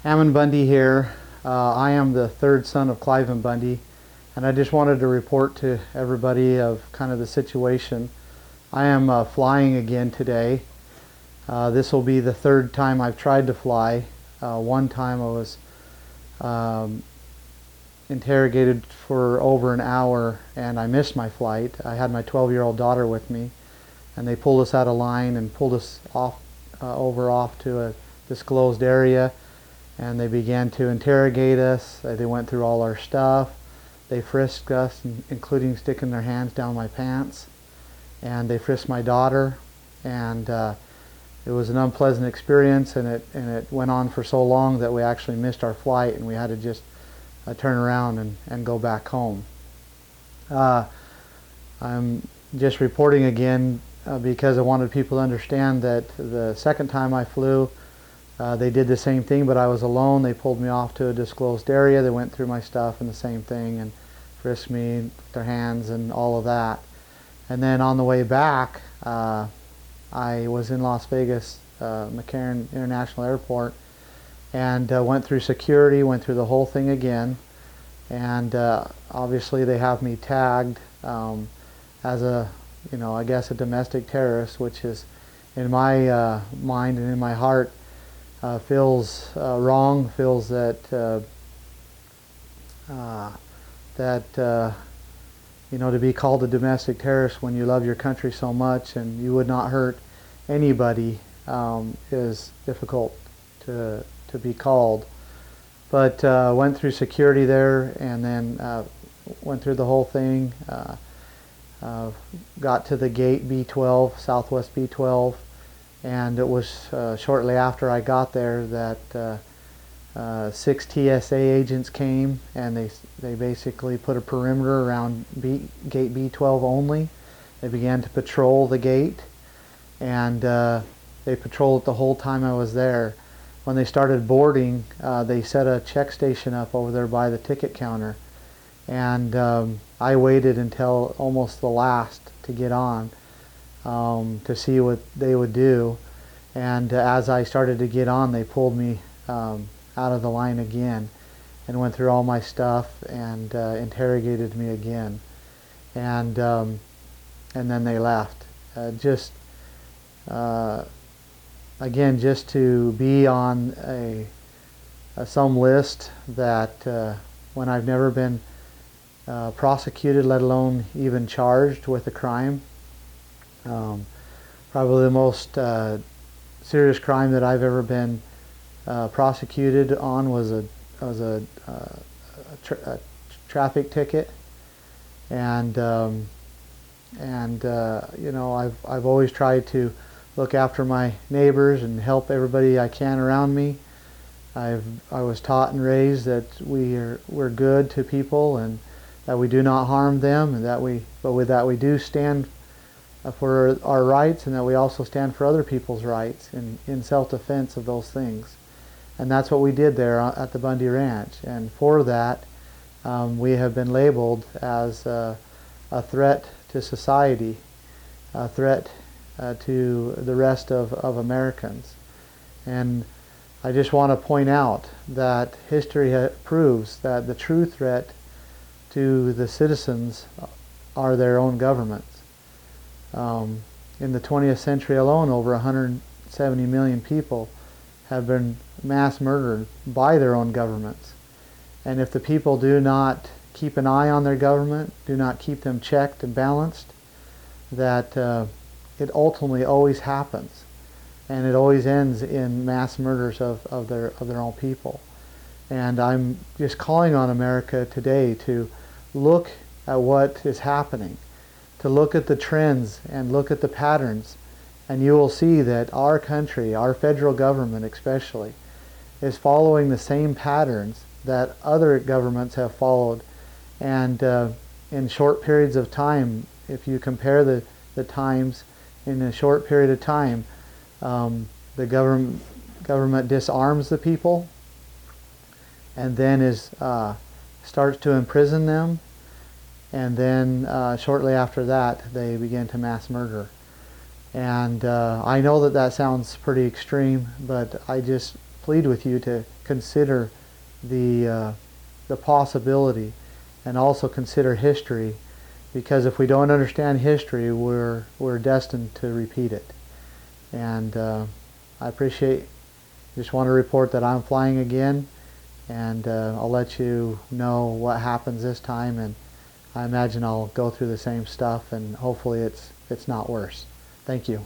Ammon Bundy here. I am the third son of Clive and Bundy, and I just wanted to report to everybody of kind of the situation. I am flying again today. This will be the third time I've tried to fly. One time I was interrogated for over an hour and I missed my flight. I had my 12-year-old daughter with me, and they pulled us out of line and pulled us off to a disclosed area, and they began to interrogate us. They went through all our stuff. They frisked us, including sticking their hands down my pants, and they frisked my daughter, and it was an unpleasant experience, and it went on for so long that we actually missed our flight, and we had to just turn around and go back home. I'm just reporting again because I wanted people to understand that the second time I flew, they did the same thing, but I was alone. They pulled me off to a disclosed area. They went through my stuff and the same thing and frisked me with their hands and all of that. And then on the way back, I was in Las Vegas, McCarran International Airport, and went through security, went through the whole thing again. And obviously they have me tagged as a, I guess a domestic terrorist, which is in my mind and in my heart feels wrong, feels that to be called a domestic terrorist when you love your country so much and you would not hurt anybody is difficult to be called. But went through security there, and then went through the whole thing. Got to the gate B12, Southwest B12, and it was shortly after I got there that 6 TSA agents came, and they basically put a perimeter around gate B12 only. They began to patrol the gate, and they patrolled it the whole time I was there. When they started boarding, they set a check station up over there by the ticket counter, and I waited until almost the last to get on to see what they would do. And as I started to get on, they pulled me out of the line again and went through all my stuff and interrogated me again, and then they left. Again, just to be on some list that when I've never been prosecuted, let alone even charged with a crime. Probably the most serious crime that I've ever been prosecuted on was a traffic ticket, and I've always tried to look after my neighbors and help everybody I can around me. I was taught and raised that we're good to people and that we do not harm them, and that we do stand for our rights, and that we also stand for other people's rights in self-defense of those things. And that's what we did there at the Bundy Ranch. And for that, we have been labeled as a threat to society, a threat to the rest of Americans. And I just want to point out that history proves that the true threat to the citizens are their own governments. In the 20th century alone, over 170 million people have been mass murdered by their own governments. And if the people do not keep an eye on their government, do not keep them checked and balanced, that it ultimately always happens, and it always ends in mass murders of their own people. And I'm just calling on America today to look at what is happening, to look at the trends and look at the patterns, and you will see that our country, our federal government especially, is following the same patterns that other governments have followed. And in short periods of time, if you compare the times in a short period of time, the government disarms the people, and then starts to imprison them, and then shortly after that they begin to mass murder. And I know that sounds pretty extreme, but I just plead with you to consider the possibility and also consider history, because if we don't understand history, we're destined to repeat it. And I just want to report that I'm flying again, and I'll let you know what happens this time, and I imagine I'll go through the same stuff, and hopefully it's not worse. Thank you.